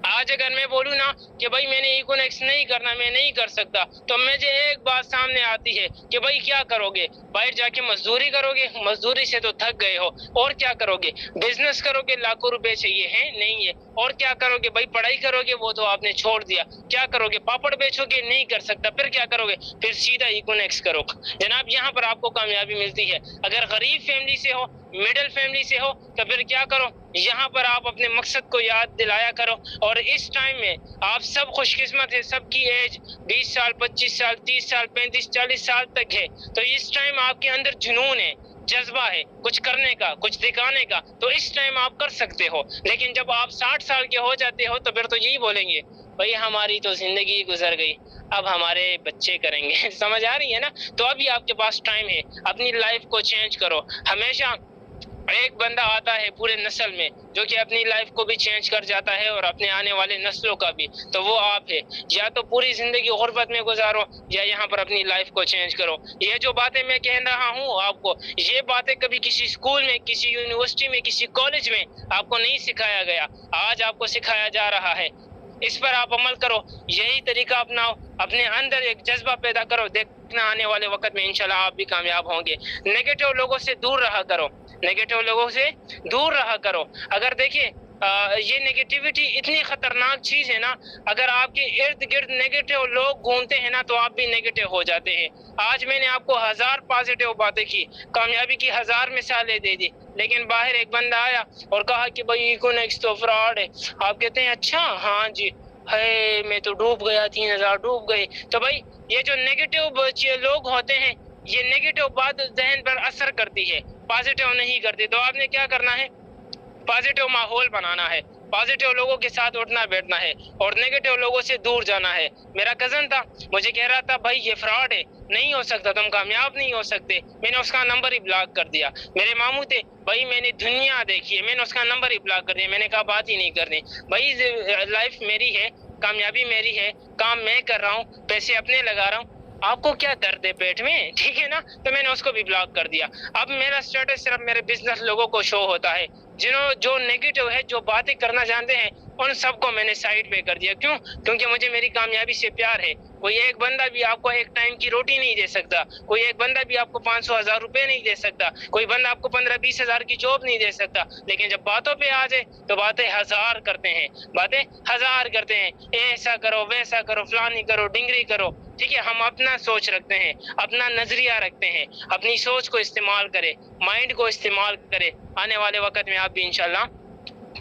آج اگر میں بولوں نا کہ بھائی میں نے ایکونیکس نہیں کرنا، میں نہیں کر سکتا، تو مجھے ایک بات سامنے آتی ہے کہ بھائی کیا کرو گے؟ باہر جا کے مزدوری کرو گے؟ مزدوری سے تو تھک گئے ہو، اور کیا کرو گے؟ بزنس کرو گے؟ لاکھوں روپے چاہیے ہیں؟ نہیں ہے۔ اور کیا کرو گے؟ بھائی پڑھائی کرو گے؟ وہ تو آپ نے چھوڑ دیا۔ کیا کرو گے؟ پاپڑ بیچو گے؟ نہیں کر سکتا۔ پھر کیا کرو گے؟ پھر سیدھا ایکونیکس کرو جناب، یہاں پر آپ کو کامیابی ملتی ہے۔ اگر غریب فیملی سے ہو، مڈل فیملی سے ہو، تو پھر کیا کرو؟ یہاں پر آپ اپنے مقصد کو یاد دلایا کرو۔ اور اس ٹائم میں آپ سب خوش قسمت ہے، سب کی ایج 20 سال، 25 سال، 30 سال، 35، 40 سال تک ہے، تو اس ٹائم آپ کے اندر جنون ہے، جذبہ ہے کچھ کرنے کا، کچھ دکھانے کا، تو اس ٹائم آپ کر سکتے ہو۔ لیکن جب آپ 60 سال کے ہو جاتے ہو تو پھر تو یہی بولیں گے بھئی ہماری تو زندگی گزر گئی، اب ہمارے بچے کریں گے۔ سمجھ آ رہی ہے نا؟ تو ابھی آپ کے پاس ٹائم ہے، اپنی لائف کو چینج کرو۔ ہمیشہ ایک بندہ آتا ہے پورے نسل میں جو کہ اپنی لائف کو بھی چینج کر جاتا ہے اور اپنے آنے والے نسلوں کا بھی، تو وہ آپ ہے۔ یا تو پوری زندگی غربت میں گزارو، یا یہاں پر اپنی لائف کو چینج کرو۔ یہ جو باتیں میں کہہ رہا ہوں آپ کو، یہ باتیں کبھی کسی اسکول میں، کسی یونیورسٹی میں، کسی کالج میں آپ کو نہیں سکھایا گیا، آج آپ کو سکھایا جا رہا ہے۔ اس پر آپ عمل کرو، یہی طریقہ اپناؤ، اپنے اندر ایک جذبہ پیدا کرو، دیکھنا آنے والے وقت میں انشاءاللہ آپ بھی کامیاب ہوں گے۔ نیگیٹو لوگوں سے دور رہا کرو، نیگیٹو لوگوں سے دور رہا کرو۔ اگر دیکھیں یہ نیگیٹیوٹی اتنی خطرناک چیز ہے نا، اگر آپ کے ارد گرد نیگیٹو لوگ گھومتے ہیں نا تو آپ بھی نیگیٹو ہو جاتے ہیں۔ آج میں نے آپ کو 1000 پازیٹیو باتیں کی، کامیابی کی 1000 مثالیں دے دی، لیکن باہر ایک بندہ آیا اور کہا کہ بھائی ایکونیکس تو فراڈ ہے۔ آپ کہتے ہیں اچھا ہاں جی، ہے میں تو ڈوب گیا، 3000 ڈوب گئے۔ تو بھائی یہ جو نیگیٹو لوگ ہوتے ہیں، یہ نیگیٹو بات ذہن پر اثر کرتی ہے، پازیٹیو نہیں کرتی۔ تو آپ نے کیا کرنا ہے؟ پازیٹیو ماحول بنانا ہے، پازیٹیو لوگوں کے ساتھ اٹھنا بیٹھنا ہے، اور نیگیٹو لوگوں سے دور جانا ہے۔ میرا کزن تھا، مجھے کہہ رہا تھا بھائی یہ فراڈ ہے، نہیں ہو سکتا، تم کامیاب نہیں ہو سکتے۔ میں نے اس کا نمبر ہی بلاک کر دیا۔ میرے ماموں تھے، بھائی میں نے دنیا دیکھی ہے، میں نے اس کا نمبر ہی بلاک کر دیا۔ میں نے کہا بات ہی نہیں کرنی بھائی، لائف میری ہے، کامیابی میری ہے، کام میں کر رہا ہوں، پیسے اپنے لگا رہا ہوں، آپ کو کیا درد ہے پیٹ میں؟ ٹھیک ہے نا؟ تو میں نے اس کو بھی بلاک کر دیا۔ اب میرا اسٹیٹس صرف میرے بزنس لوگوں کو شو ہوتا ہے، جو نیگیٹو ہے، جو باتیں کرنا جانتے ہیں، ان سب کو میں نے سائڈ پہ کر دیا۔ کیوں؟ کیونکہ مجھے میری کامیابی سے پیار ہے۔ کوئی ایک بندہ بھی آپ کو ایک ٹائم کی روٹی نہیں دے سکتا، کوئی ایک بندہ بھی آپ کو 500,000 روپے نہیں دے سکتا، کوئی بندہ آپ کو 15-20 ہزار کی جاب نہیں دے سکتا، لیکن جب باتوں پہ آ جائے تو باتیں 1000 کرتے ہیں، باتیں 1000 کرتے ہیں، ایسا کرو، ویسا کرو، فلانی کرو، ڈنگری کرو۔ ٹھیک ہے، ہم اپنا سوچ رکھتے ہیں، اپنا نظریہ رکھتے ہیں، اپنی سوچ کو استعمال کرے، مائنڈ کو استعمال کرے، آنے والے وقت میں آپ بھی انشاءاللہ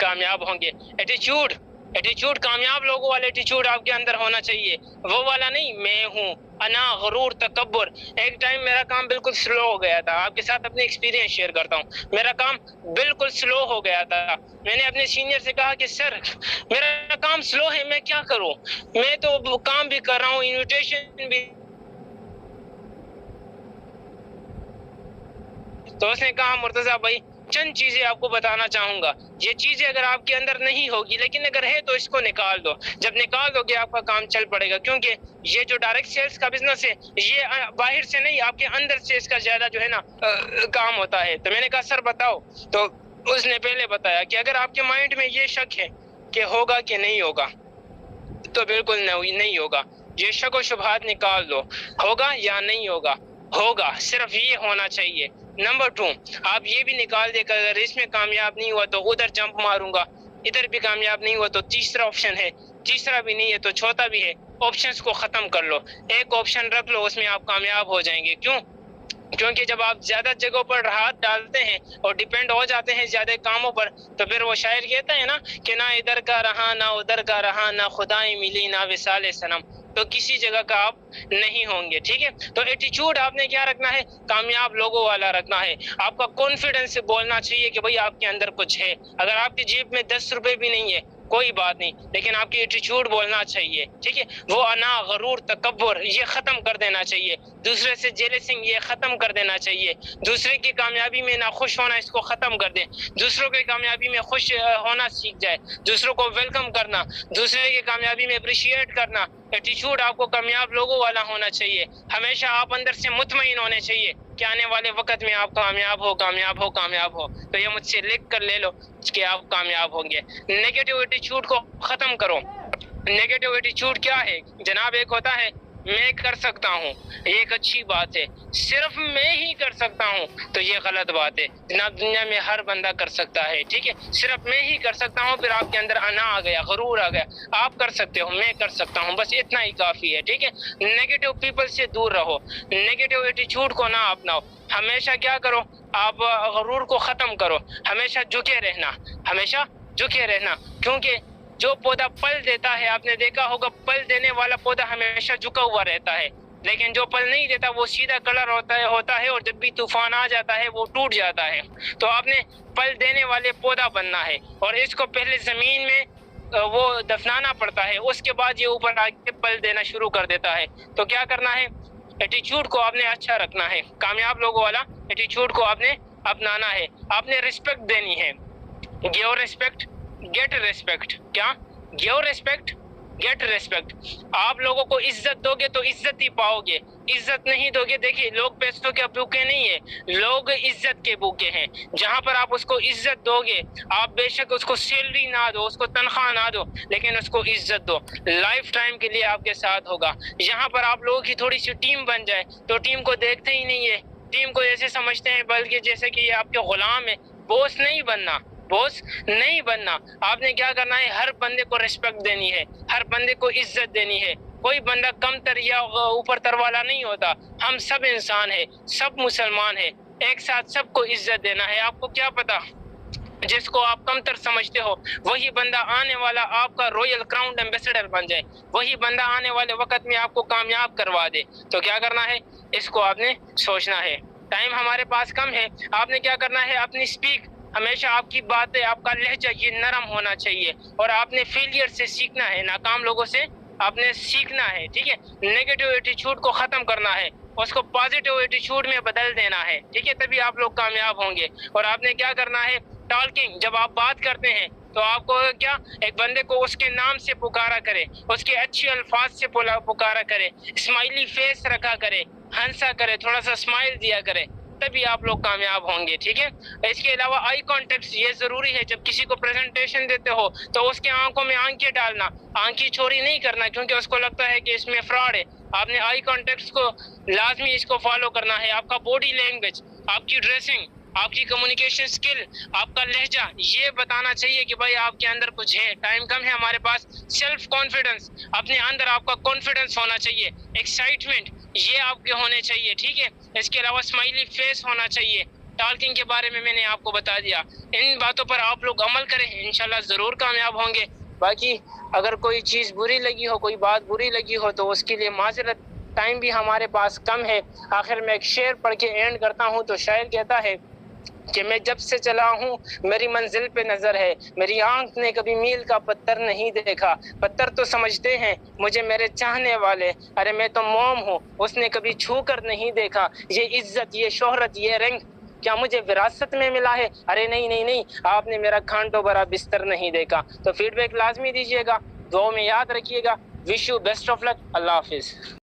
کامیاب ہوں گے۔ ایٹیچیوڈ کامیاب لوگوں والا ایٹیچیوڈ آپ کے اندر ہونا چاہیے، وہ والا نہیں میں ہوں، انا، غرور، تکبر۔ ایک ٹائم میرا کام بالکل سلو ہو گیا تھا، آپ کے ساتھ اپنے ایکسپیرینس شیئر کرتا ہوں، میرا کام بالکل سلو ہو گیا تھا۔ میں نے اپنے سینئر سے کہا کہ سر میرا کام سلو ہے، میں کیا کروں؟ میں تو کام بھی کر رہا ہوں، انویٹیشن بھی۔ تو اس نے کہا مرتضیٰ بھائی چند چیزیں آپ کو بتانا چاہوں گا، یہ چیزیں اگر آپ کے اندر نہیں ہوگی، لیکن اگر ہے تو اس کو نکال دو، جب نکال دو گے آپ کا کام چل پڑے گا۔ کیونکہ یہ جو ڈائریکٹ سیلز کا بزنس ہے، یہ باہر سے نہیں، آپ کے اندر سے اس کا زیادہ جو ہے نا کام ہوتا ہے۔ تو میں نے کہا سر بتاؤ، تو اس نے پہلے بتایا کہ اگر آپ کے مائنڈ میں یہ شک ہے کہ ہوگا کہ نہیں ہوگا، تو بالکل نہیں ہوگا، یہ شک و شبہات نکال دو، ہوگا یا نہیں ہوگا، ہوگا، صرف یہ ہونا چاہیے۔ نمبر 2، آپ یہ بھی نکال دے کہ اگر اس میں کامیاب نہیں ہوا تو ادھر جمپ ماروں گا، ادھر بھی کامیاب نہیں ہوا تو تیسرا آپشن ہے، تیسرا بھی نہیں ہے تو چوتھا بھی ہے۔ آپشنز کو ختم کر لو، ایک آپشن رکھ لو، اس میں آپ کامیاب ہو جائیں گے۔ کیوں؟ کیونکہ جب آپ زیادہ جگہوں پر ہاتھ ڈالتے ہیں اور ڈیپینڈ ہو جاتے ہیں زیادہ کاموں پر، تو پھر وہ شاعر کہتا ہے نا کہ نہ ادھر کا رہا، نہ ادھر کا رہا، نہ خدائی ملی، نہ وصال صنم۔ تو کسی جگہ کا آپ نہیں ہوں گے. ٹھیک ہے, تو ایٹیچیوڈ آپ نے کیا رکھنا ہے؟ کامیاب لوگوں والا رکھنا ہے. آپ کا کانفیڈنس سے بولنا چاہیے کہ بھئی آپ کے اندر کچھ ہے. اگر آپ کی جیب میں 10 روپے بھی نہیں ہے کوئی بات نہیں, لیکن آپ کی ایٹیچیوڈ بولنا چاہیے. ٹھیک ہے, وہ انا, غرور, تکبر یہ ختم کر دینا چاہیے. دوسرے سے جیلسنگ یہ ختم کر دینا چاہیے. دوسرے کی کامیابی میں نہ خوش ہونا, اس کو ختم کر دیں. دوسروں کی کامیابی میں خوش ہونا سیکھ جائے. دوسروں کو ویلکم کرنا, دوسرے کی کامیابی میں اپریشیٹ کرنا. ایٹیچیوڈ آپ کو کامیاب لوگوں والا ہونا چاہیے. ہمیشہ آپ اندر سے مطمئن ہونے چاہیے کہ آنے والے وقت میں آپ کامیاب ہو, کامیاب ہو, کامیاب ہو. تو یہ مجھ سے لکھ کر لے لو کہ آپ کامیاب ہوں گے. نیگیٹو ایٹیچیوڈ کو ختم کرو. نیگیٹو ایٹیچیوڈ کیا ہے جناب؟ ایک ہوتا ہے میں کر سکتا ہوں, یہ ایک اچھی بات ہے. صرف میں ہی کر سکتا ہوں تو یہ غلط بات ہے جناب. دنیا میں ہر بندہ کر سکتا ہے. ٹھیک ہے, صرف میں ہی کر سکتا ہوں, پھر آپ کے اندر انا آ گیا, غرور آ گیا. آپ کر سکتے ہو, میں کر سکتا ہوں, بس اتنا ہی کافی ہے. ٹھیک ہے, نیگیٹو پیپل سے دور رہو, نیگیٹو ایٹیچیوڈ کو نہ اپناؤ. ہمیشہ کیا کرو, آپ غرور کو ختم کرو. ہمیشہ جھکے رہنا, ہمیشہ جھکے رہنا. کیونکہ جو پودا پھل دیتا ہے, آپ نے دیکھا ہوگا پھل دینے والا پودا ہمیشہ جھکا ہوا رہتا ہے, لیکن جو پھل نہیں دیتا وہ سیدھا کلر ہوتا ہے اور جب بھی طوفان آ جاتا ہے وہ ٹوٹ جاتا ہے. تو آپ نے پھل دینے والے پودا بننا ہے, اور اس کو پہلے زمین میں وہ دفنانا پڑتا ہے, اس کے بعد یہ اوپر آ کے پھل دینا شروع کر دیتا ہے. تو کیا کرنا ہے, ایٹیچیوڈ کو آپ نے اچھا رکھنا ہے. کامیاب لوگوں والا ایٹیچیوڈ کو آپ نے اپنانا ہے. آپ نے رسپیکٹ دینی ہے. Give respect get respect. کیا؟ Give respect get respect. آپ لوگوں کو عزت دو گے تو عزت ہی پاؤ گے. عزت نہیں دو گے, دیکھیے لوگ پیسوں کے بھوکے نہیں ہیں, لوگ عزت کے بھوکے ہیں. جہاں پر آپ اس کو عزت دو گے, آپ بے شک اس کو سیلری نہ دو, اس کو تنخواہ نہ دو, لیکن اس کو عزت دو, لائف ٹائم کے لیے آپ کے ساتھ ہوگا. یہاں پر آپ لوگوں کی تھوڑی سی ٹیم بن جائے تو ٹیم کو دیکھتے ہی نہیں ہے, ٹیم کو ایسے سمجھتے ہیں بلکہ جیسے کہ یہ آپ کے غلام ہے. بوس نہیں بننا, بوس نہیں بننا. آپ نے کیا کرنا ہے, ہر بندے کو ریسپیکٹ دینی ہے, ہر بندے کو عزت دینی ہے. کوئی بندہ کم تر یا اوپر تر والا نہیں ہوتا. ہم سب انسان ہیں, سب مسلمان ہیں, ایک ساتھ سب کو عزت دینا ہے. آپ کو کیا پتا, جس کو آپ کم تر سمجھتے ہو وہی بندہ آنے والا آپ کا رویل کراؤن ایمبیسڈر بن جائے, وہی بندہ آنے والے وقت میں آپ کو کامیاب کروا دے. تو کیا کرنا ہے, اس کو آپ نے سوچنا ہے. ٹائم ہمارے پاس کم ہے. آپ نے کیا کرنا ہے, اپنی سپیک, ہمیشہ آپ کی باتیں, آپ کا لہجہ یہ نرم ہونا چاہیے, اور آپ نے فیلئر سے سیکھنا ہے, ناکام لوگوں سے آپ نے سیکھنا ہے. ٹھیک ہے, نیگیٹو ایٹیچیوڈ کو ختم کرنا ہے, اس کو پازیٹیو ایٹیچیوڈ میں بدل دینا ہے. ٹھیک ہے, تبھی آپ لوگ کامیاب ہوں گے. اور آپ نے کیا کرنا ہے, ٹالکنگ, جب آپ بات کرتے ہیں تو آپ کو کیا, ایک بندے کو اس کے نام سے پکارا کرے, اس کے اچھے الفاظ سے پکارا کرے, اسمائلی فیس رکھا کرے, ہنسا کرے, تھوڑا سا اسمائل دیا کرے, تبھی آپ لوگ کامیاب ہوں گے. ٹھیک ہے, اس کے علاوہ آئی کانٹیکٹ یہ ضروری ہے. جب کسی کو پریزنٹیشن دیتے ہو تو اس کے آنکھوں میں آنکھیں ڈالنا, آنکھی چوری نہیں کرنا, کیونکہ اس کو لگتا ہے کہ اس میں فراڈ ہے. آپ نے آئی کانٹیکٹ کو لازمی اس کو فالو کرنا ہے. آپ کا باڈی لینگویج, آپ کی ڈریسنگ, آپ کی کمیونیکیشن سکل, آپ کا لہجہ یہ بتانا چاہیے کہ بھائی آپ کے اندر کچھ ہے. ٹائم کم ہے ہمارے پاس. سیلف کانفیڈنس, اپنے اندر آپ کا کانفیڈنس ہونا چاہیے. ایکسائٹمنٹ یہ آپ کے ہونے چاہیے. ٹھیک ہے, اس کے علاوہ اسمائلی فیس ہونا چاہیے. ٹالکنگ کے بارے میں نے آپ کو بتا دیا. ان باتوں پر آپ لوگ عمل کریں, انشاءاللہ ضرور کامیاب ہوں گے. باقی اگر کوئی چیز بری لگی ہو, کوئی بات بری لگی ہو تو اس کے لیے معذرت. ٹائم بھی ہمارے پاس کم ہے. آخر میں ایک شعر پڑھ کے اینڈ کرتا ہوں. تو شاعر کہتا ہے کہ میں جب سے چلا ہوں میری منزل پہ نظر ہے, میری آنکھ نے کبھی میل کا پتھر نہیں دیکھا. پتھر تو سمجھتے ہیں مجھے میرے چاہنے والے, ارے میں تو موم ہوں اس نے کبھی چھو کر نہیں دیکھا. یہ عزت, یہ شہرت, یہ رنگ کیا مجھے وراثت میں ملا ہے؟ ارے نہیں نہیں نہیں, آپ نے میرا کھانٹوں بھرا بستر نہیں دیکھا. تو فیڈ بیک لازمی دیجیے گا, دعاؤں میں یاد رکھیے گا. وش یو بیسٹ آف لک. اللہ حافظ.